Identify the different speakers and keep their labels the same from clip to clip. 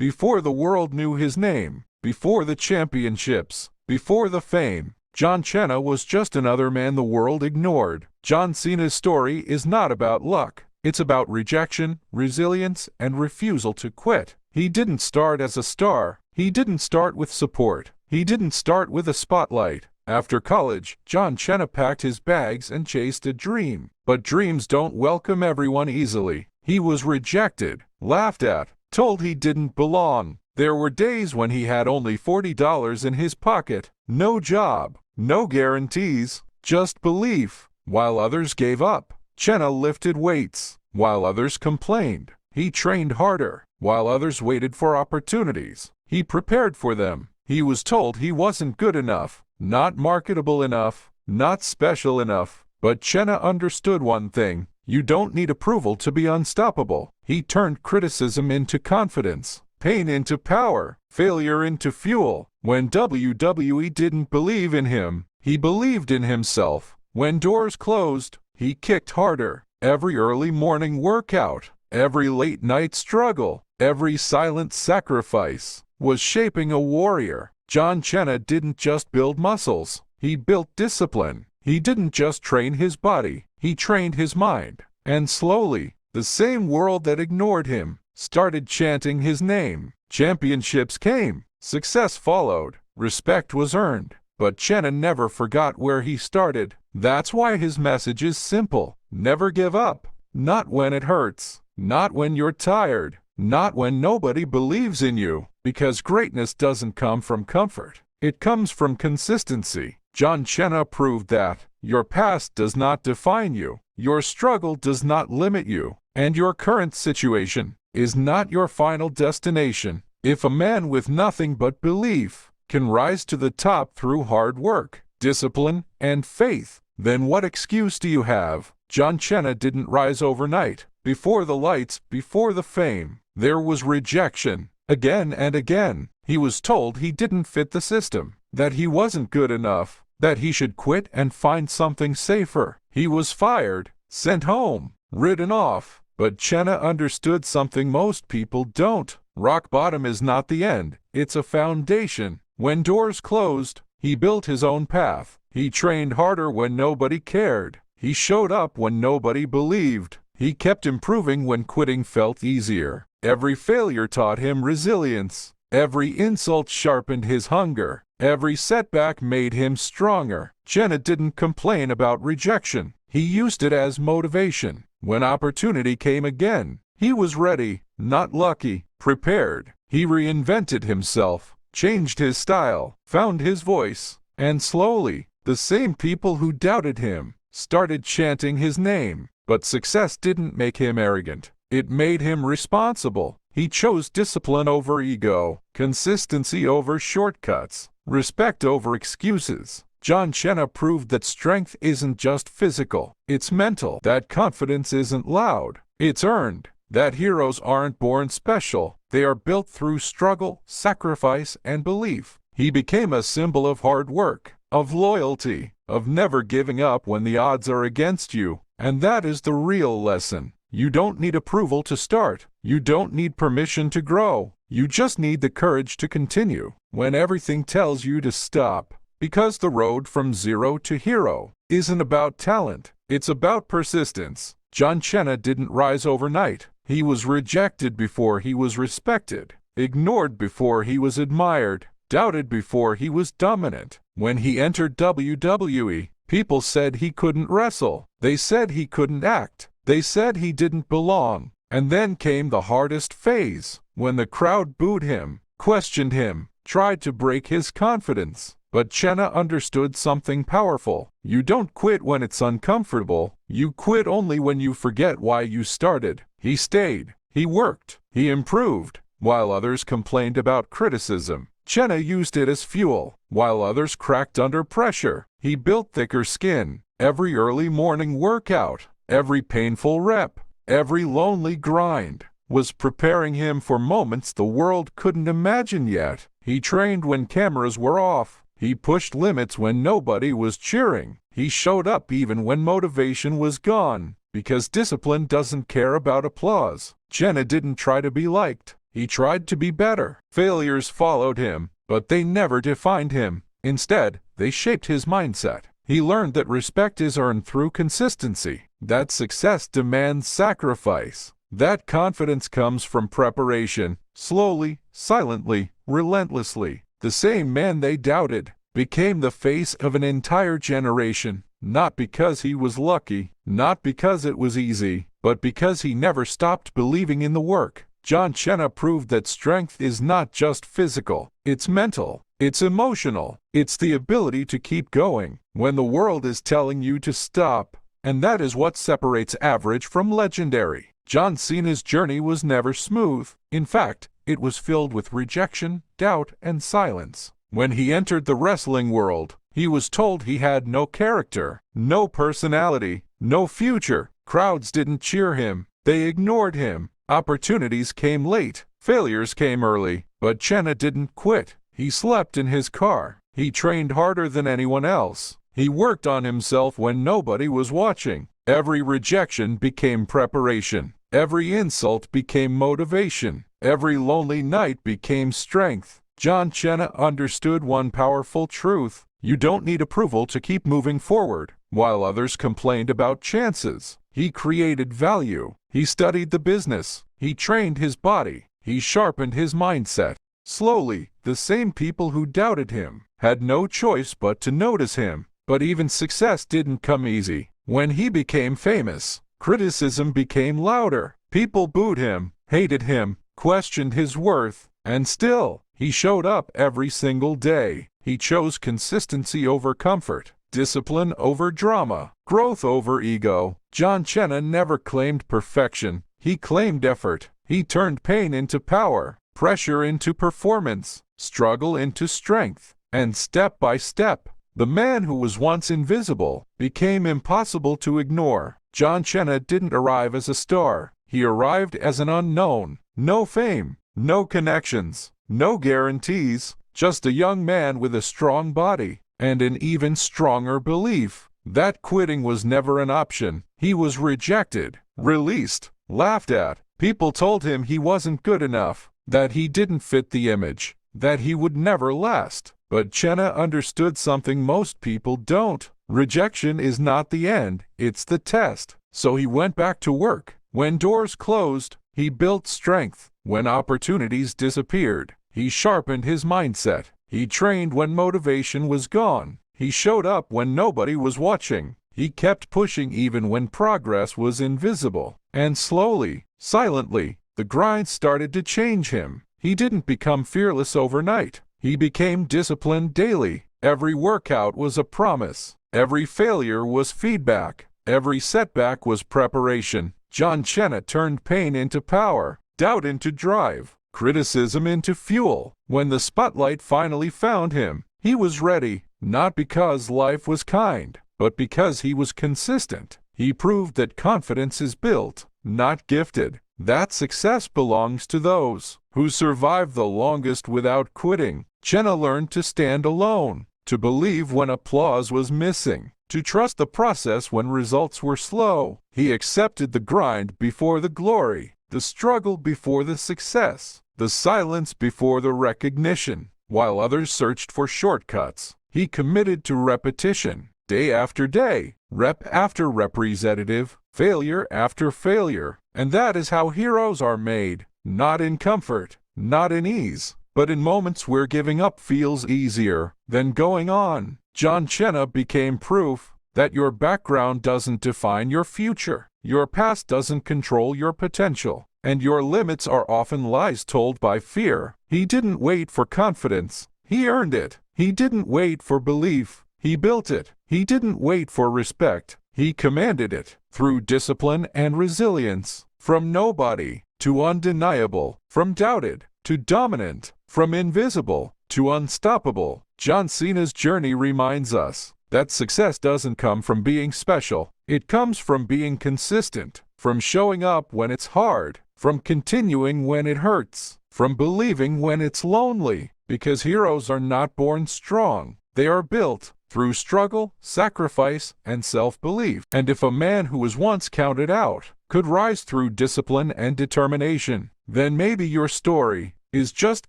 Speaker 1: Before the world knew his name, before the championships, before the fame, John Cena was just another man the world ignored. John Cena's story is not about luck. It's about rejection, resilience, and refusal to quit. He didn't start as a star. He didn't start with support. He didn't start with a spotlight. After college, John Cena packed his bags and chased a dream. But dreams don't welcome everyone easily. He was rejected, laughed at, told he didn't belong. There were days when he had only $40 in his pocket, no job, no guarantees, just belief. While others gave up, Cena lifted weights. While others complained, he trained harder. While others waited for opportunities, he prepared for them. He was told he wasn't good enough, not marketable enough, not special enough. But Cena understood one thing: you don't need approval to be unstoppable. He turned criticism into confidence, pain into power, failure into fuel. When WWE didn't believe in him, he believed in himself. When doors closed, he kicked harder. Every early morning workout, every late night struggle, every silent sacrifice was shaping a warrior. John Cena didn't just build muscles, he built discipline. He didn't just train his body, he trained his mind. And slowly, the same world that ignored him started chanting his name. Championships came, success followed, respect was earned. But Cena never forgot where he started. That's why his message is simple: never give up. Not when it hurts, not when you're tired, not when nobody believes in you. Because greatness doesn't come from comfort, it comes from consistency. John Cena proved that your past does not define you, your struggle does not limit you, and your current situation is not your final destination. If a man with nothing but belief can rise to the top through hard work, discipline, and faith, then what excuse do you have? John Cena didn't rise overnight. Before the lights, before the fame, there was rejection. Again and again, he was told he didn't fit the system, that he wasn't good enough, that he should quit and find something safer. He was fired, sent home, written off. But Cena understood something most people don't. Rock bottom is not the end, it's a foundation. When doors closed, he built his own path. He trained harder when nobody cared. He showed up when nobody believed. He kept improving when quitting felt easier. Every failure taught him resilience. Every insult sharpened his hunger. Every setback made him stronger. Cena didn't complain about rejection. He used it as motivation. When opportunity came again, he was ready, not lucky, prepared. He reinvented himself, changed his style, found his voice, and slowly, the same people who doubted him started chanting his name. But success didn't make him arrogant. It made him responsible. He chose discipline over ego, consistency over shortcuts, respect over excuses. John Cena proved that strength isn't just physical, it's mental. That confidence isn't loud, it's earned. That heroes aren't born special, they are built through struggle, sacrifice, and belief. He became a symbol of hard work, of loyalty, of never giving up when the odds are against you. And that is the real lesson. You don't need approval to start. You don't need permission to grow. You just need the courage to continue when everything tells you to stop. Because the road from zero to hero isn't about talent, it's about persistence. John Cena didn't rise overnight. He was rejected before he was respected, ignored before he was admired, doubted before he was dominant. When he entered WWE, people said he couldn't wrestle. They said he couldn't act. They said he didn't belong. And then came the hardest phase, when the crowd booed him, questioned him, tried to break his confidence. But Cena understood something powerful. You don't quit when it's uncomfortable. You quit only when you forget why you started. He stayed. He worked. He improved. While others complained about criticism, Cena used it as fuel. While others cracked under pressure, he built thicker skin. Every early morning workout, every painful rep, every lonely grind was preparing him for moments the world couldn't imagine yet. He trained when cameras were off. He pushed limits when nobody was cheering. He showed up even when motivation was gone, because discipline doesn't care about applause. Cena didn't try to be liked. He tried to be better. Failures followed him, but they never defined him. Instead, they shaped his mindset. He learned that respect is earned through consistency, that success demands sacrifice, that confidence comes from preparation, slowly, silently, relentlessly. The same man they doubted became the face of an entire generation, not because he was lucky, not because it was easy, but because he never stopped believing in the work. John Cena proved that strength is not just physical, it's mental, it's emotional, it's the ability to keep going when the world is telling you to stop. And that is what separates average from legendary. John Cena's journey was never smooth. In fact, it was filled with rejection, doubt, and silence. When he entered the wrestling world, he was told he had no character, no personality, no future. Crowds didn't cheer him. They ignored him. Opportunities came late. Failures came early. But Cena didn't quit. He slept in his car. He trained harder than anyone else. He worked on himself when nobody was watching. Every rejection became preparation. Every insult became motivation. Every lonely night became strength. John Cena understood one powerful truth. You don't need approval to keep moving forward. While others complained about chances, he created value. He studied the business. He trained his body. He sharpened his mindset. Slowly, the same people who doubted him had no choice but to notice him. But even success didn't come easy. When he became famous, criticism became louder. People booed him, hated him, questioned his worth, and still, he showed up every single day. He chose consistency over comfort, discipline over drama, growth over ego. John Cena never claimed perfection. He claimed effort. He turned pain into power, pressure into performance, struggle into strength. And step by step, the man who was once invisible became impossible to ignore. John Cena didn't arrive as a star. He arrived as an unknown. No fame, no connections, no guarantees, just a young man with a strong body and an even stronger belief that quitting was never an option. He was rejected, released, laughed at. People told him he wasn't good enough, that he didn't fit the image, that he would never last. But Cena understood something most people don't. Rejection is not the end, it's the test. So he went back to work. When doors closed, he built strength. When opportunities disappeared, he sharpened his mindset. He trained when motivation was gone. He showed up when nobody was watching. He kept pushing even when progress was invisible. And slowly, silently, the grind started to change him. He didn't become fearless overnight. He became disciplined daily. Every workout was a promise. Every failure was feedback. Every setback was preparation. John Cena turned pain into power, doubt into drive, criticism into fuel. When the spotlight finally found him, he was ready, not because life was kind, but because he was consistent. He proved that confidence is built, not gifted. That success belongs to those who survive the longest without quitting. Cena learned to stand alone, to believe when applause was missing, to trust the process when results were slow. He accepted the grind before the glory, the struggle before the success, the silence before the recognition. While others searched for shortcuts, he committed to repetition, day after day, rep after representative, failure after failure. And that is how heroes are made, not in comfort, not in ease, but in moments where giving up feels easier than going on. John Cena became proof that your background doesn't define your future, your past doesn't control your potential, and your limits are often lies told by fear. He didn't wait for confidence, he earned it. He didn't wait for belief, he built it. He didn't wait for respect, he commanded it. Through discipline and resilience, from nobody to undeniable, from doubted to dominant, from invisible to unstoppable. John Cena's journey reminds us that success doesn't come from being special. It comes from being consistent, from showing up when it's hard, from continuing when it hurts, from believing when it's lonely. Because heroes are not born strong, they are built through struggle, sacrifice, and self-belief. And if a man who was once counted out could rise through discipline and determination, then maybe your story is just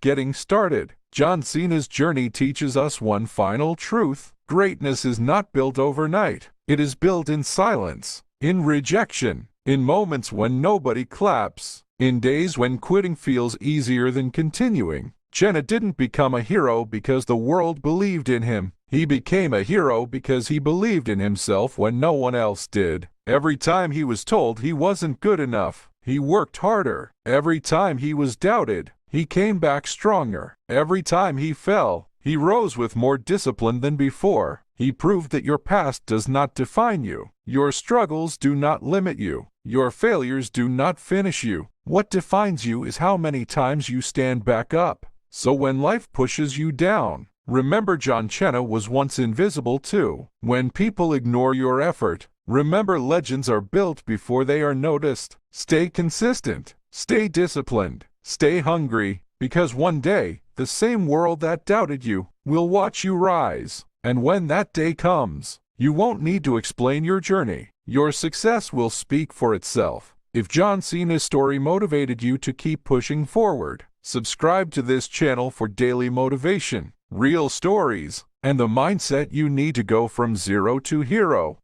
Speaker 1: getting started. John Cena's journey teaches us one final truth. Greatness is not built overnight. It is built in silence, in rejection, in moments when nobody claps, in days when quitting feels easier than continuing. Cena didn't become a hero because the world believed in him. He became a hero because he believed in himself when no one else did. Every time he was told he wasn't good enough, he worked harder. Every time he was doubted, he came back stronger. Every time he fell, he rose with more discipline than before. He proved that your past does not define you. Your struggles do not limit you. Your failures do not finish you. What defines you is how many times you stand back up. So when life pushes you down, remember John Cena was once invisible too. When people ignore your effort, remember legends are built before they are noticed. Stay consistent, stay disciplined, stay hungry, because one day, the same world that doubted you will watch you rise. And when that day comes, you won't need to explain your journey. Your success will speak for itself. If John Cena's story motivated you to keep pushing forward, subscribe to this channel for daily motivation, real stories, and the mindset you need to go from zero to hero.